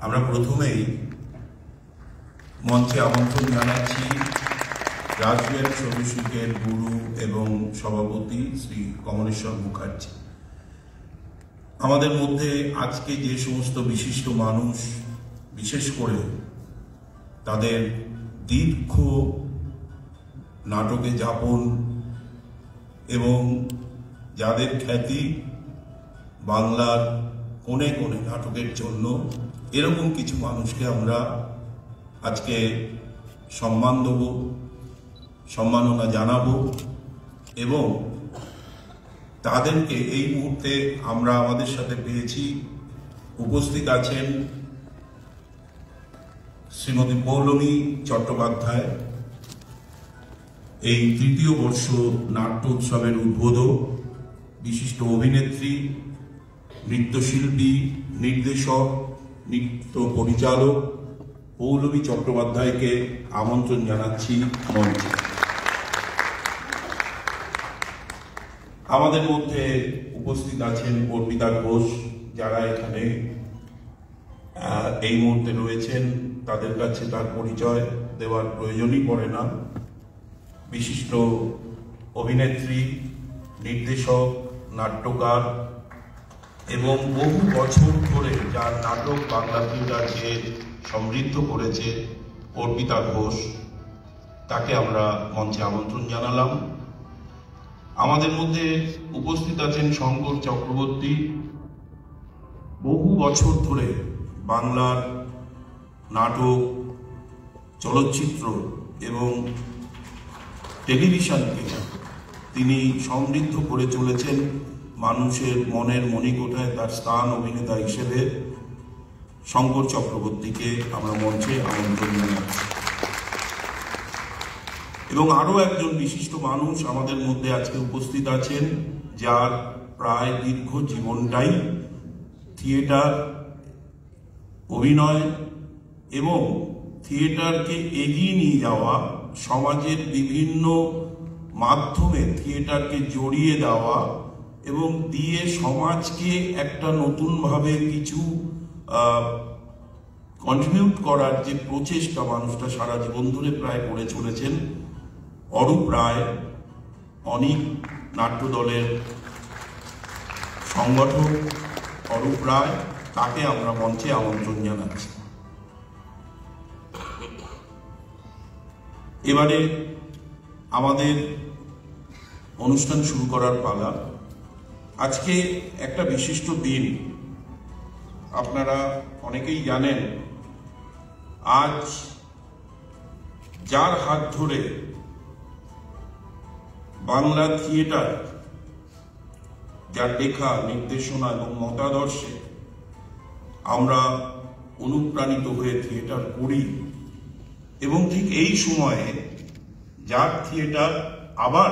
আমরা প্রথমেই মঞ্চে আমন্ত্রণ জানাচ্ছি রাজবিহারী সৌরশিকের গুরু এবং সভাপতি শ্রী কমলেশ্বর মুখার্জি। আমাদের মধ্যে আজকে যে সমস্ত বিশিষ্ট মানুষ, বিশেষ করে তাদের দীর্ঘ নাটকে যাপন এবং যাদের খ্যাতি বাংলার কোণে কোণে নাটকের জন্য, এরকম কিছু মানুষকে আমরা আজকে সম্মান দেব, সম্মাননা জানাবো এবং তাদেরকে এই মুহূর্তে আমরা আমাদের সাথে পেয়েছি। উপস্থিত আছেন শ্রীমতী পৌলমী চট্টোপাধ্যায়, এই তৃতীয় বর্ষ নাট্য উৎসবের উদ্বোধক, বিশিষ্ট অভিনেত্রী, নৃত্যশিল্পী, নির্দেশক, নৃত্য পরিচালক পৌলমী চট্টোপাধ্যায়কে আমন্ত্রণ জানাচ্ছি মঞ্চে। আমাদের মধ্যে উপস্থিত আছেন অর্পিতা ঘোষ, যারা এখানে এই মুহূর্তে রয়েছেন, তাদের কাছে তার পরিচয় দেওয়ার প্রয়োজনই পড়ে না। বিশিষ্ট অভিনেত্রী, নির্দেশক, নাট্যকার এবং বহু বছর ধরে যার নাটক বাংলা থিয়েটারকে সমৃদ্ধ করেছে অর্পিতা ঘোষ, তাকে আমরা মঞ্চে আমন্ত্রণ জানালাম। আমাদের মধ্যে উপস্থিত আছেন শঙ্কর চক্রবর্তী, বহু বছর ধরে বাংলার নাটক, চলচ্চিত্র এবং টেলিভিশনকে তিনি সমৃদ্ধ করে চলেছেন। মানুষের মনের মণিকোঠায় তার স্থান অভিনেতা হিসেবে শঙ্কর চক্রবর্তীকে আমরা মঞ্চে আমন্ত্রণ জানাচ্ছি। এবং আরো একজন বিশিষ্ট মানুষ আমাদের মধ্যে আজকে উপস্থিত আছেন, যার প্রায় দীর্ঘ জীবনটাই থিয়েটার, অভিনয় এবং থিয়েটারকে এগিয়ে নিয়ে যাওয়া, সমাজের বিভিন্ন মাধ্যমে থিয়েটারকে জড়িয়ে দেওয়া এবং দিয়ে সমাজকে একটা নতুনভাবে কিছু কন্ট্রিবিউট করার যে প্রচেষ্টা মানুষটা সারা জীবন ধরে প্রায় করে চলেছেন। অরূপ রায়, অনেক নাট্য দলের সংগঠক অরূপ রায়, তাকে আমরা মঞ্চে আমন্ত্রণ জানাচ্ছি। এবারে আমাদের অনুষ্ঠান শুরু করার পালা। আজকে একটা বিশিষ্ট দিন, আপনারা অনেকেই জানেন। আজ যার হাত ধরে বাংলা থিয়েটার, যার লেখা, নির্দেশনা এবং মতাদর্শে আমরা অনুপ্রাণিত হয়ে থিয়েটার করি, এবং ঠিক এই সময়ে যার থিয়েটার আবার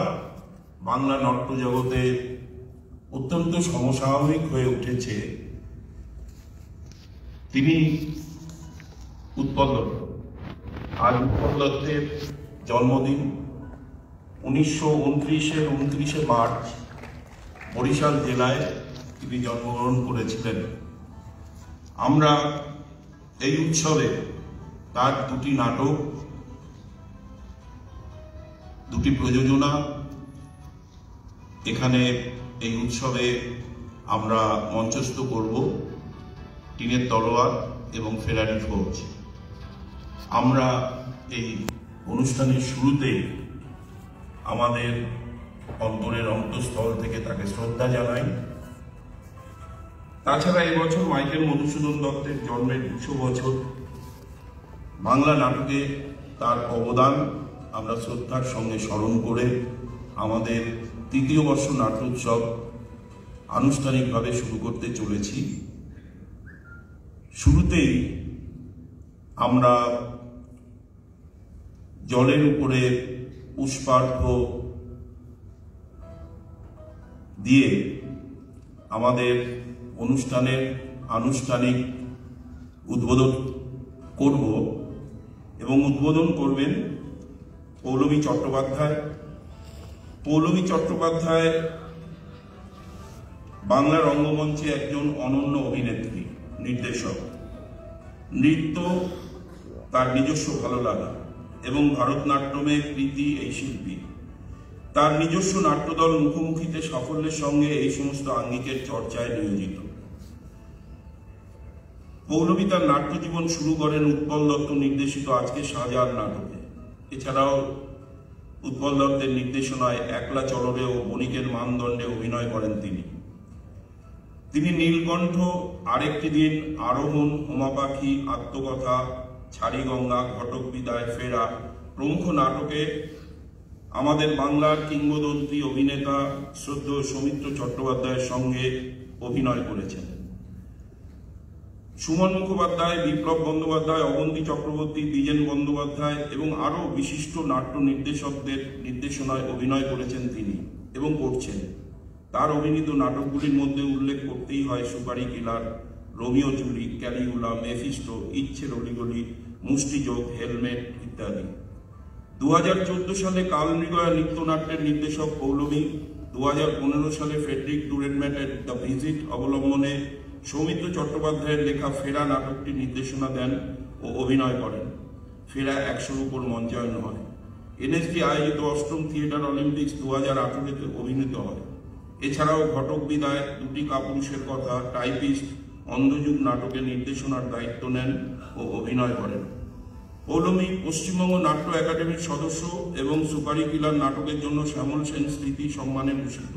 বাংলা নাট্য জগতে অত্যন্ত সমসাময়িক হয়ে উঠেছে, তিনি উৎপল দত্ত। আজ উৎপল দত্তের জন্মদিন। 1929 মার্চ বরিশাল জেলায় তিনি জন্মগ্রহণ করেছিলেন। আমরা এই উৎসবে তার দুটি নাটক, দুটি প্রযোজনা এখানে এই উৎসবে আমরা মঞ্চস্থ করব, টিনের তলোয়ার এবং ফেরারি ফৌজ। আমরা এই অনুষ্ঠানের শুরুতে আমাদের অন্তরের অন্তঃস্থল থেকে তাকে শ্রদ্ধা জানাই। তাছাড়া এবছর মাইকেল মধুসূদন দত্তের জন্মের 200 বছর। বাংলা নাটকে তার অবদান আমরা শ্রদ্ধার সঙ্গে স্মরণ করে আমাদের তৃতীয় বর্ষ নাট্যোৎসব আনুষ্ঠানিকভাবে শুরু করতে চলেছি। শুরুতেই আমরা জলের উপরে পুষ্পার্ঘ্য দিয়ে আমাদের অনুষ্ঠানের আনুষ্ঠানিক উদ্বোধন করব এবং উদ্বোধন করবেন পৌলমী চট্টোপাধ্যায়। পৌলমী চট্টোপাধ্যায় বাংলা রঙ্গমঞ্চে একজন অনন্য অভিনেত্রী, নির্দেশক। নৃত্য তার নিজস্ব ভালো লাগা এবং ভারতনাট্যমে প্রীতি এই শিল্পী। তার নিজস্ব নাট্যদল মুখোমুখিতে সাফল্যের সঙ্গে এই সমস্ত আঙ্গিকের চর্চায় নিয়োজিত। পৌলমী তার নাট্যজীবন শুরু করেন উৎপল দত্ত নির্দেশিত আজকে শাহজাহান নাটকে। এছাড়াও উৎপল দত্তের নির্দেশনায় একলা চলরে ও বণিকের মানদণ্ডে অভিনয় করেন তিনি নীলকণ্ঠ, আরেকটি দিন, আরোহণ, হোমা পাখি, আত্মকথা, ছাড়িগঙ্গা, ঘটক বিদায়, ফেরা প্রমুখ নাটকে আমাদের বাংলার কিংবদন্তি অভিনেতা শ্রদ্ধেয় সৌমিত্র চট্টোপাধ্যায়ের সঙ্গে অভিনয় করেছেন। সুমন মুখোপাধ্যায়, বিপ্লব বন্দ্যোপাধ্যায়, অবন্তী চক্রবর্তী, দ্বিজেন বন্দ্যোপাধ্যায় এবং আরও বিশিষ্ট নাট্য নির্দেশকদের নির্দেশনায় অভিনয় করেছেন তিনি এবং করছেন। তার অভিনীত নাটকগুলির মধ্যে উল্লেখ করতেই হয় সুপারি কিলার, রোমিও জুলি, ক্যালিগুলা, মেফিস্টো, ইচ্ছের অলিগলি, মুষ্টিযোগ, হেলমেট ইত্যাদি। 2014 সালে কালমৃগয়া নৃত্যনাট্যের নির্দেশক পৌলমী 2015 সালে ফ্রেডরিক ডুরেনম্যাটের দ্য ভিজিট অবলম্বনে সৌমিত্র চট্টোপাধ্যায়ের লেখা ফেরা নাটকটি নির্দেশনা দেন ও অভিনয় করেন। ফেরা 100-র উপর মঞ্চায়ন হয়। এনএসডি আয়োজিত 8ম থিয়েটার অলিম্পিক্স 2018-তে অভিনীত হয়। এছাড়াও ঘটক বিদায়, দুটি কাপুরুষের কথা, টাইপিস্ট, অন্ধযুগ নাটকে নির্দেশনার দায়িত্ব নেন ও অভিনয় করেন। পৌলমী পশ্চিমবঙ্গ নাট্য একাডেমির সদস্য এবং সুপারি কিলার নাটকের জন্য শ্যামল সেন স্মৃতি সম্মানে ভূষিত।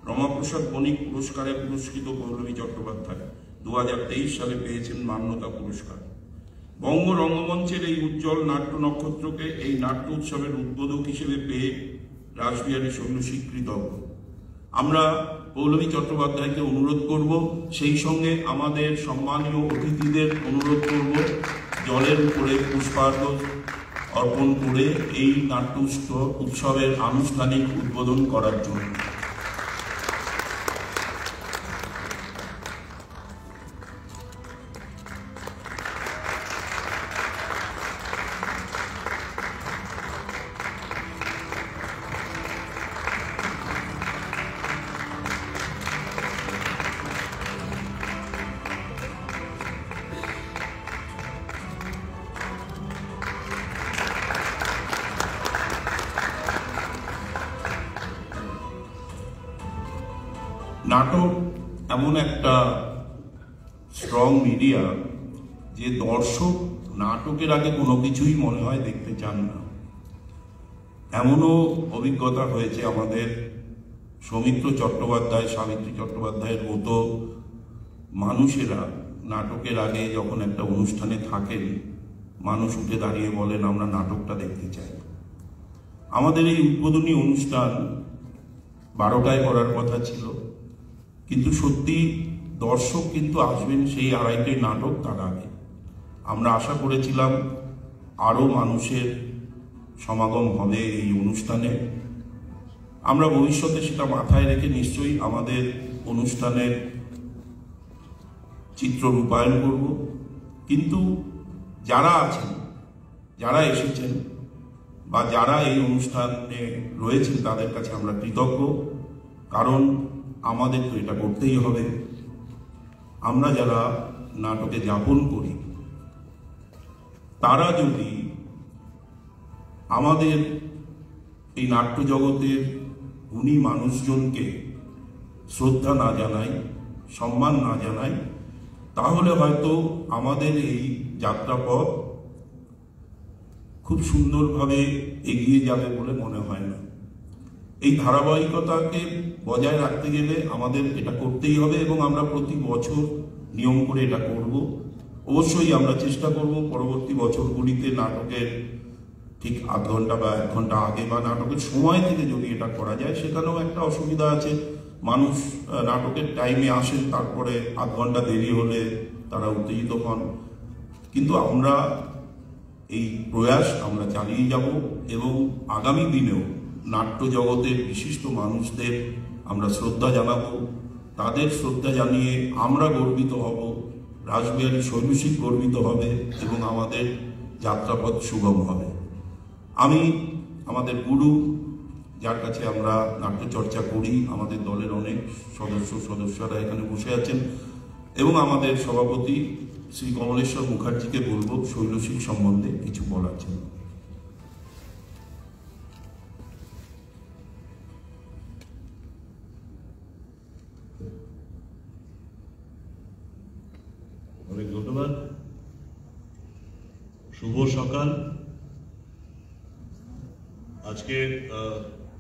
রমাপ্রসাদ বণিক পুরস্কারে পুরস্কৃত পৌলমী চট্টোপাধ্যায় 2023 সালে পেয়েছেন মান্যতা পুরস্কার। বঙ্গ রঙ্গমঞ্চের এই উজ্জ্বল নাট্য নক্ষত্রকে এই নাট্য উৎসবের উদ্বোধক হিসেবে পেয়ে রাসবিহারী শৈলশী কৃতজ্ঞ। আমরা পৌলমী চট্টোপাধ্যায়কে অনুরোধ করব, সেই সঙ্গে আমাদের সম্মানীয় অতিথিদের অনুরোধ করব জলের উপরে পুষ্পার্ঘ অর্পণ করে এই নাট্য উৎসবের আনুষ্ঠানিক উদ্বোধন করার জন্য। নাটক এমন একটা স্ট্রং মিডিয়া যে দর্শক নাটকের আগে কোনো কিছুই মনে হয় দেখতে চান না। এমনও অভিজ্ঞতা হয়েছে আমাদের সৌমিত্র চট্টোপাধ্যায়, সাবিত্রী চট্টোপাধ্যায়ের মতো মানুষেরা নাটকের আগে যখন একটা অনুষ্ঠানে থাকেন, মানুষ উঠে দাঁড়িয়ে বলেন আমরা নাটকটা দেখতে চাই। আমাদের এই উদ্বোধনী অনুষ্ঠান 12টায় করার কথা ছিল, কিন্তু সত্যি দর্শক কিন্তু আসবেন সেই 2:30 নাটক তার আগে। আমরা আশা করেছিলাম আরও মানুষের সমাগম হবে এই অনুষ্ঠানে। আমরা ভবিষ্যতে সেটা মাথায় রেখে নিশ্চয়ই আমাদের অনুষ্ঠানের চিত্র রূপায়ণ করব। কিন্তু যারা আছেন, যারা এসেছেন বা যারা এই অনুষ্ঠানে রয়েছেন তাদের কাছে আমরা কৃতজ্ঞ, কারণ আমাদের তো এটা করতেই হবে। আমরা যারা নাটকে যাপন করি তারা যদি আমাদের এই নাট্য জগতের গুণী মানুষজনকে শ্রদ্ধা না জানাই, সম্মান না জানাই, তাহলে হয়তো আমাদের এই যাত্রাপথ খুব সুন্দরভাবে এগিয়ে যাবে বলে মনে হয় না। এই ধারাবাহিকতাকে বজায় রাখতে গেলে আমাদের এটা করতেই হবে এবং আমরা প্রতি বছর নিয়ম করে এটা করব। অবশ্যই আমরা চেষ্টা করব পরবর্তী বছরগুলিতে নাটকের ঠিক আধ ঘন্টা বা 1 ঘন্টা আগে বা নাটকের সময় থেকে যদি এটা করা যায়। সেখানেও একটা অসুবিধা আছে, মানুষ নাটকের টাইমে আসেন, তারপরে আধ ঘন্টা দেরি হলে তারা উত্তেজিত হন। কিন্তু আমরা এই প্রয়াস আমরা চালিয়ে যাব এবং আগামী দিনেও নাট্য জগতের বিশিষ্ট মানুষদের আমরা শ্রদ্ধা জানাবো। তাদের শ্রদ্ধা জানিয়ে আমরা গর্বিত হব, রাসবিহারী শৈলশী গর্বিত হবে এবং আমাদের যাত্রাপথ সুগম হবে। আমি আমাদের গুরু, যার কাছে আমরা নাট্যচর্চা করি, আমাদের দলের অনেক সদস্যরা এখানে বসে আছেন এবং আমাদের সভাপতি শ্রী কমলেশ্বর মুখার্জিকে বলবো শৈলশিক সম্বন্ধে কিছু বলার জন্য। অনেক ধন্যবাদ। শুভ সকাল। আজকের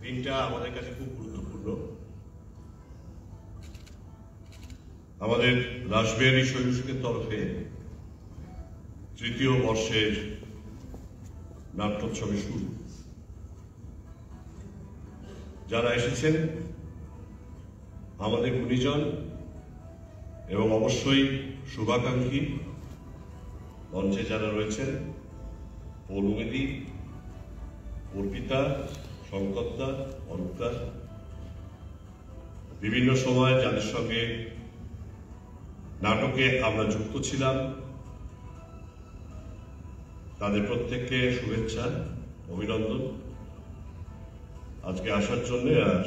দিনটা আমাদের কাছে খুব গুরুত্বপূর্ণ। আমাদের রাসবিহারী শৈলশিকের তরফে তৃতীয় বর্ষের নাট্যোৎসবের শুরু। যারা এসেছেন আমাদের গুণীজন এবং অবশ্যই শুভাকাঙ্ক্ষী, মঞ্চে যারা রয়েছেন, পৌলুমেদি, অর্পিতা, শঙ্করদা, অরূপদা, বিভিন্ন সময় যাদের সঙ্গে নাটকে আমরা যুক্ত ছিলাম, তাদের প্রত্যেককে শুভেচ্ছা, অভিনন্দন আজকে আসার জন্য। আর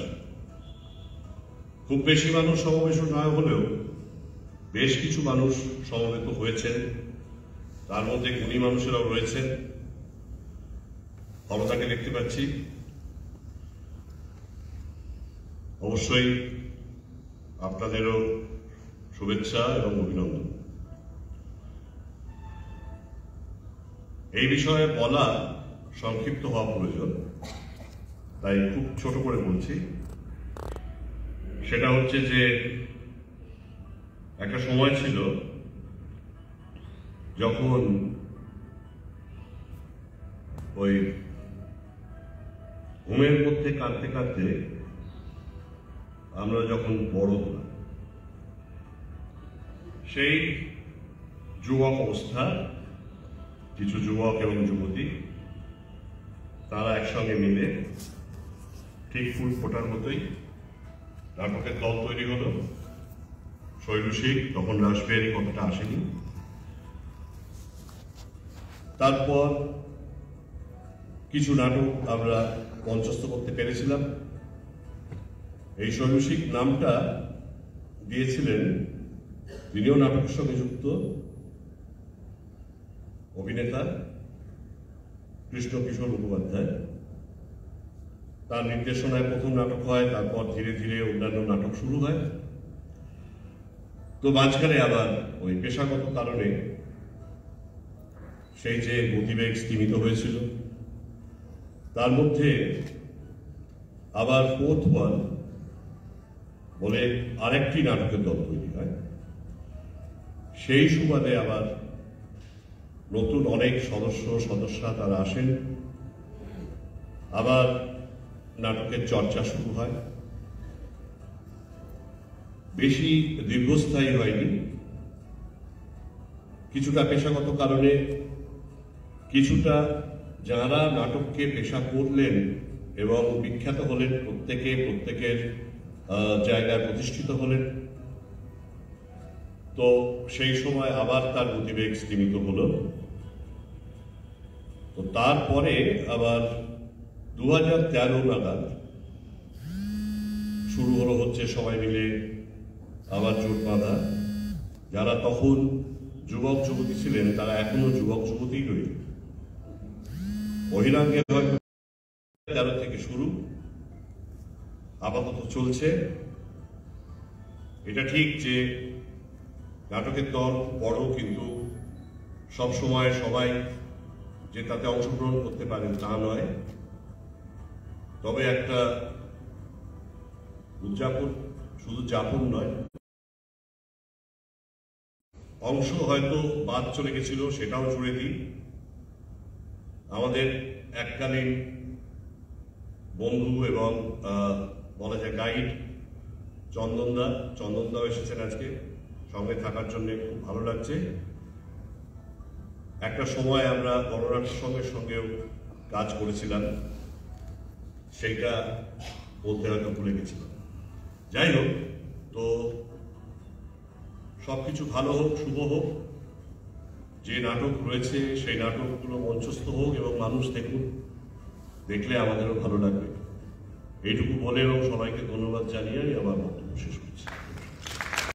খুব বেশি মানুষ সমাবেশ নয় হলেও বেশ কিছু মানুষ সমবেত হয়েছেন, তার মধ্যে গুণী মানুষেরাও রয়েছেন। ক্ষমতাকে দেখতে পাচ্ছি। অবশ্যই আপনাদেরও শুভেচ্ছা এবং অভিনন্দন। এই বিষয়ে বলা সংক্ষিপ্ত হওয়া প্রয়োজন, তাই খুব ছোট করে বলছি। সেটা হচ্ছে যে একটা সময় ছিল যখন ওই ঘুমের মধ্যে কাঁদতে কাঁদতে আমরা যখন বড় হলাম, সেই যুবক অবস্থা কিছু যুবক এবং যুবতী তারা একসঙ্গে মিলে ঠিক ফুল ফোটার মতোই নাটকের দল তৈরি হলো। শৈলশিক, তখন রাসবিহারী কথাটা আসেনি। তারপর কিছু নাটক আমরা মঞ্চস্থ করতে পেরেছিলাম। এই শৈলশিক নামটা দিয়েছিলেন তিনিও নাটকের সঙ্গে যুক্ত অভিনেতা কৃষ্ণ কিশোর মুখোপাধ্যায়। তার নির্দেশনায় প্রথম নাটক হয়, তারপর ধীরে ধীরে অন্যান্য নাটক শুরু হয়। তো মাঝখানে আবার ওই পেশাগত কারণে সেই যে গতিবেগ স্তীমিত হয়েছিল, তার মধ্যে আবার ফোর্থ ওয়ান বলে আরেকটি নাটকের দল তৈরি হয়। সেই সুবাদে আবার নতুন অনেক সদস্যা তারা আসেন, আবার নাটকের চর্চা শুরু হয়। বেশি দীর্ঘস্থায়ী হয়নি, কিছুটা পেশাগত কারণে, কিছুটা যারা নাটককে পেশা করলেন এবং বিখ্যাত হলেন, প্রত্যেকের জায়গায় প্রতিষ্ঠিত হলেন। তো সেই সময় আবার তার গতিবেগ স্তীমিত হলো। তো তারপরে আবার 2013 নাগাদ শুরু হচ্ছে সবাই মিলে আবার জোট বাঁধা। যারা তখন যুবক যুবতী ছিলেন তারা এখনো যুবক যুবতী রইল। বহিরাঙ্গে হয়তো 13 থেকে শুরু, আপাতত চলছে। এটা ঠিক যে নাটকের দল বড়, কিন্তু সব সময় সবাই যে তাতে অংশগ্রহণ করতে পারেন তা নয়। তবে একটা উদযাপন, শুধু যাপন নয়, অংশ হয়তো বাদ চলে গেছিল, সেটাও জুড়ে দিই। আমাদের এককালীন বন্ধু এবং বলা যায় গাইড চন্দনদাও এসেছেন আজকে সঙ্গে থাকার জন্য, খুব ভালো লাগছে। একটা সময় আমরা গণনাট্য সঙ্গের সঙ্গেও কাজ করেছিলাম, সেইটা বলতে হয়তো ভুলে গেছিলাম। যাই হোক, তো সবকিছু ভালো হোক, শুভ হোক। যে নাটক রয়েছে সেই নাটকগুলো মঞ্চস্থ হোক এবং মানুষ দেখুন, দেখলে আমাদেরও ভালো লাগবে। এইটুকু বলে এবং সবাইকে ধন্যবাদ জানিয়ে আমার বক্তব্য শেষ করছি।